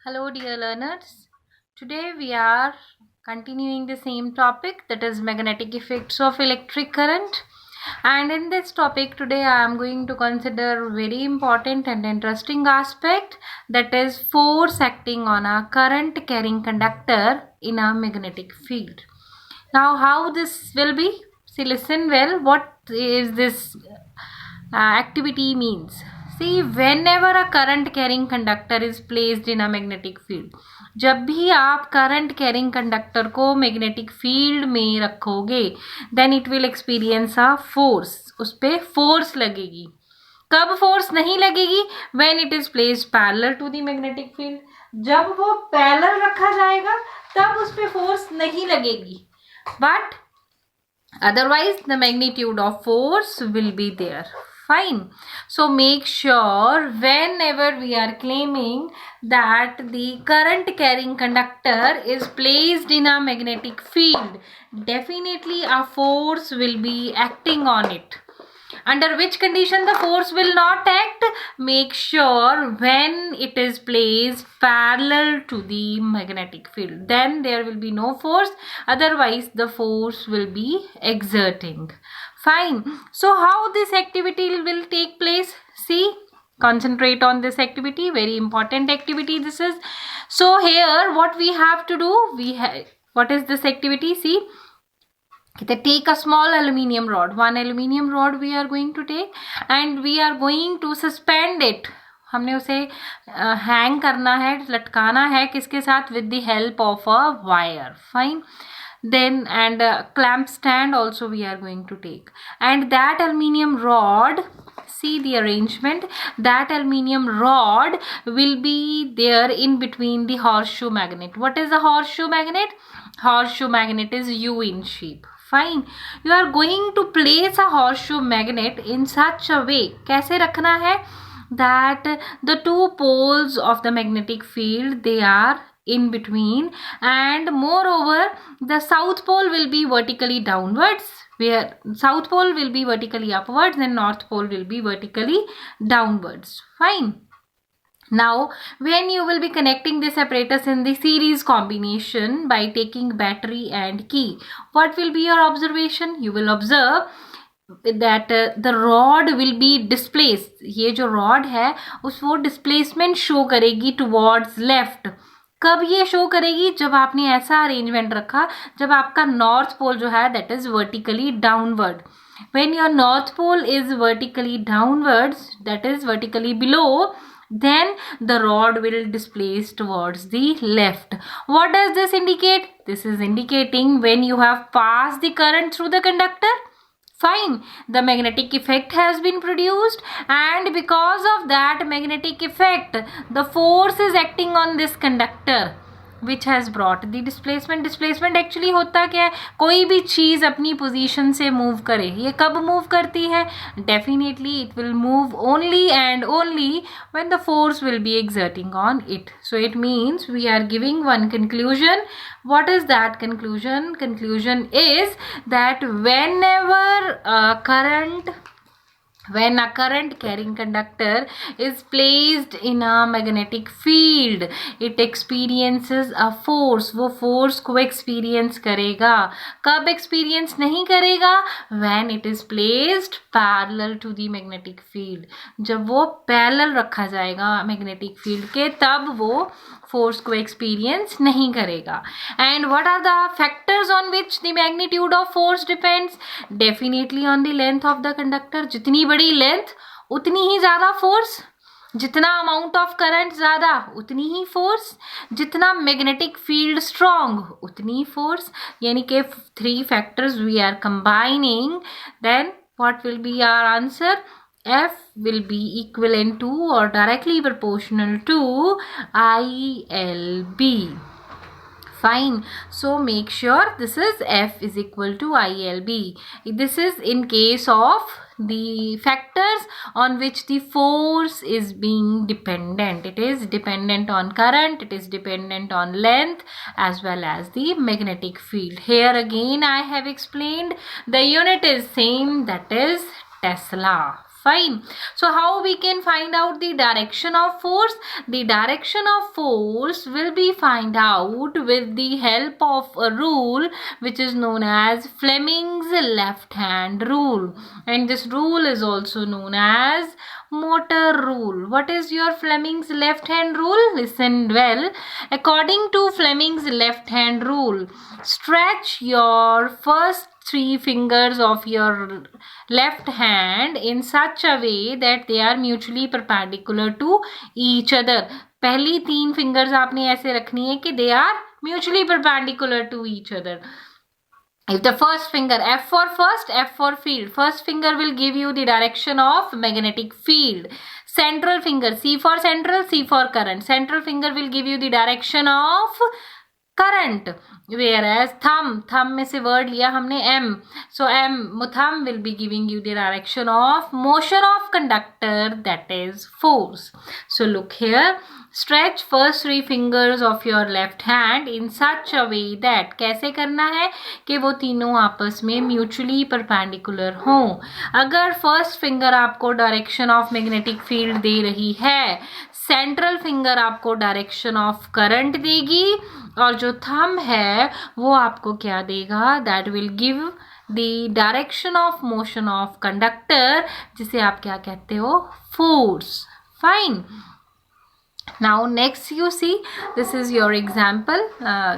Hello, dear learners. Today we are continuing the same topic, that is magnetic effects of electric current. And in this topic today I am going to consider very important and interesting aspect, that is force acting on a current carrying conductor in a magnetic field. Now how this will be? See, listen well, what is this activity means. See, whenever a current carrying conductor is placed in a magnetic field, जब भी आप current carrying conductor को magnetic field में रखोगे, then it will experience a force. उस पर force लगेगी. कब फोर्स नहीं लगेगी? When it is placed parallel to the magnetic field. जब वो पैरेलल रखा जाएगा तब उस पर फोर्स नहीं लगेगी, but otherwise the magnitude of force will be there. Fine. So make sure whenever we are claiming that the current carrying conductor is placed in a magnetic field, definitely a force will be acting on it. Under which condition the force will not act? Make sure when it is placed parallel to the magnetic field, then there will be no force, otherwise the force will be exerting. Fine. So how this activity will take place? See, concentrate on this activity, very important activity this is. So here what we have to do, what is this activity? See, take a small aluminium rod. One aluminium rod we are going to take and we are going to suspend it. हमने उसे hang करना है, लटकाना है. किसके साथ? With the help of a wire. Fine. Then and clamp stand also we are going to take, and that aluminium rod, see the arrangement, that aluminium rod will be there in between the horseshoe magnet. What is a horseshoe magnet? Horseshoe magnet is U in shape. Fine. You are going to place a horseshoe magnet in such a way. कैसे रखना है? That the two poles of the magnetic field, they are in between, and moreover the south pole will be vertically downwards, where south pole will be vertically upwards and north pole will be vertically downwards. Fine. Now when you will be connecting this apparatus in the series combination by taking battery and key, what will be your observation? You will observe that the rod will be displaced. ये जो rod है उस वो displacement show करेगी towards left. कब ये show करेगी? जब आपने ऐसा अरेंजमेंट रखा जब आपका नॉर्थ पोल जो है that is vertically downward. When your north pole is vertically downwards, that is vertically below, then the rod will displace towards the left. What does this indicate? This is indicating when you have passed the current through the conductor. Fine. The magnetic effect has been produced, and because of that magnetic effect the force is acting on this conductor which has brought the displacement. Displacement actually होता क्या है? कोई भी चीज अपनी position से move करे. ये कब मूव करती है? Definitely it will move only and only when the force will be exerting on it. So it means we are giving one conclusion. What is that conclusion? Conclusion is that when a current carrying conductor is placed in a magnetic field, it experiences a force. वो force को experience करेगा. कब experience नहीं करेगा? When it is placed parallel to the magnetic field. जब वो parallel रखा जाएगा magnetic field के, तब वो force को experience नहीं करेगा. And what are the factors on which the magnitude of force depends? Definitely on the length of the conductor. जितनी बड़ी length उतनी ही ज़्यादा force. जितना अमाउंट ऑफ करंट ज़्यादा उतनी ही फोर्स. जितना मैग्नेटिक फील्ड स्ट्रॉन्ग उतनी फोर्स. यानी कि 3 factors we are combining. Then what will be our answer? F will be equivalent to or directly proportional to ILB. Fine. So make sure this is F is equal to ILB. This is in case of the factors on which the force is being dependent. It is dependent on current, it is dependent on length as well as the magnetic field. Here again I have explained the unit is same, that is Tesla. Fine. So how we can find out the direction of force? The direction of force will be find out with the help of a rule which is known as Fleming's left hand rule, and this rule is also known as motor rule. What is your Fleming's left hand rule? Listen well. According to Fleming's left hand rule, stretch your first 3 fingers of your left hand in such a way that they are mutually perpendicular to each other. पहली 3 fingers आपने ऐसे रखनी है कि they are mutually perpendicular to each other. If the first finger, F for first, F for field, first finger will give you the direction of magnetic field. Central finger, C for central, C for current. Central finger will give you the direction of current, whereas thumb में से word लिया हमने M, so thumb will be giving you the direction of motion of conductor, that is force. So look here, stretch first 3 fingers of your left hand in such a way that, कैसे करना है कि वो तीनों आपस में mutually perpendicular हों. अगर first finger आपको direction of magnetic field दे रही है, सेंट्रल फिंगर आपको डायरेक्शन ऑफ करंट देगी, और जो थंब है वो आपको क्या देगा? That will give the direction of motion of conductor, जिसे आप क्या कहते हो? Force. Fine. Now next you see, this is your example,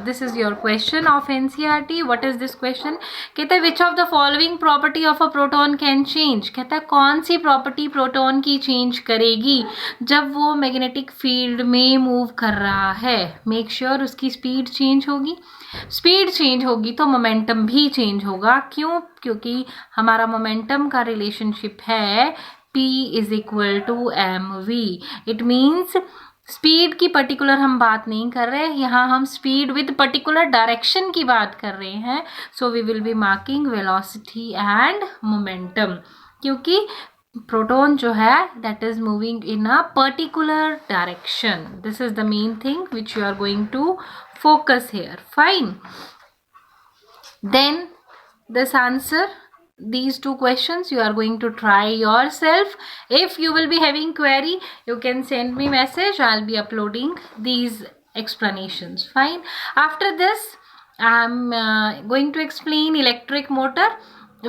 this is your question of NCERT. What is this question? कहता है which of the following property of a proton can change? कहता है कौन सी property proton की change करेगी जब वो magnetic field में move कर रहा है? Make sure उसकी speed change होगी. स्पीड चेंज होगी तो मोमेंटम भी चेंज होगा. क्यों? क्योंकि हमारा मोमेंटम का रिलेशनशिप है P is equal to mv. It means speed की पर्टिकुलर हम बात नहीं कर रहे हैं, यहाँ हम स्पीड विद पर्टिकुलर डायरेक्शन की बात कर रहे हैं. So we will be marking velocity and momentum, क्योंकि प्रोटॉन जो है that is moving in a particular direction. This is the main thing which you are going to focus here. Fine. Then this answer, these 2 questions you are going to try yourself. If you will be having query, you can send me message. I'll be uploading these explanations. Fine. After this, I'm going to explain electric motor.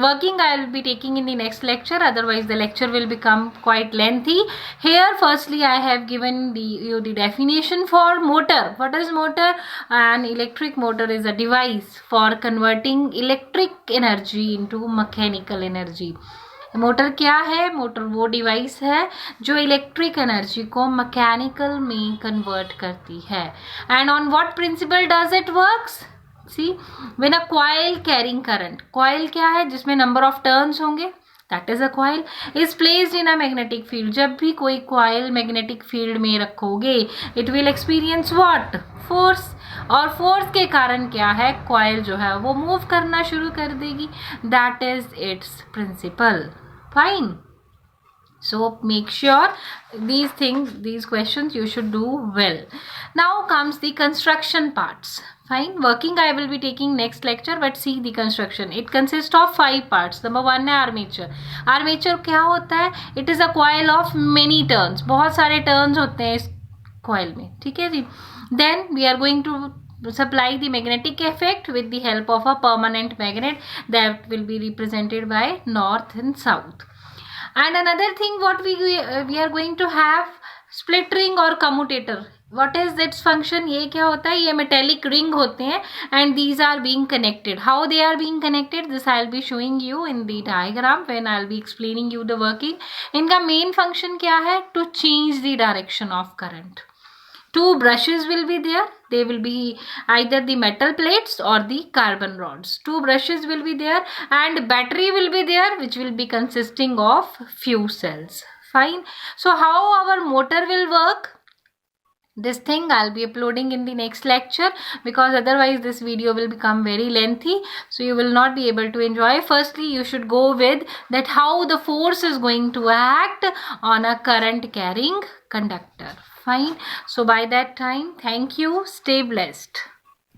Working I will be taking in the next lecture, otherwise the lecture will become quite lengthy. Here firstly I have given you the definition for motor. What is motor? An electric motor is a device for converting electric energy into mechanical energy. Motor क्या है? Motor वो device है जो electric energy को mechanical में convert करती है. And on what principle does it works? See, when a coil carrying current, coil क्या है? जिसमें number of turns होंगे, that is a coil, is placed in a magnetic field. जब भी कोई coil magnetic field में रखोगे, it will experience what? Force. और force के कारण क्या है? coil जो है वो move करना शुरू कर देगी. That is its principle. Fine. So make sure these questions you should do well. Now comes the construction parts. Fine. Working I will be taking next lecture, but see the construction. It consists of 5 parts. Number 1 है armature. Armature क्या होता है? It is a coil of many turns. बहुत सारे turns होते हैं इस coil में. ठीक है जी. Then we are going to supply the magnetic effect with the help of a permanent magnet that will be represented by north and south. And another thing what we are going to have split ring or commutator. What is its function? ये क्या होता है? ये metallic ring होते हैं and these are being connected. How they are being connected? This I'll be showing you in the diagram when I'll be explaining you the working. इनका main function क्या है? To change the direction of current. 2 brushes will be there. They will be either the metal plates or the carbon rods. 2 brushes will be there and battery will be there, which will be consisting of few cells. Fine. So how our motor will work? This thing I'll be uploading in the next lecture, because otherwise this video will become very lengthy, so you will not be able to enjoy. Firstly you should go with that how the force is going to act on a current carrying conductor. Fine. So by that time, thank you. Stay blessed.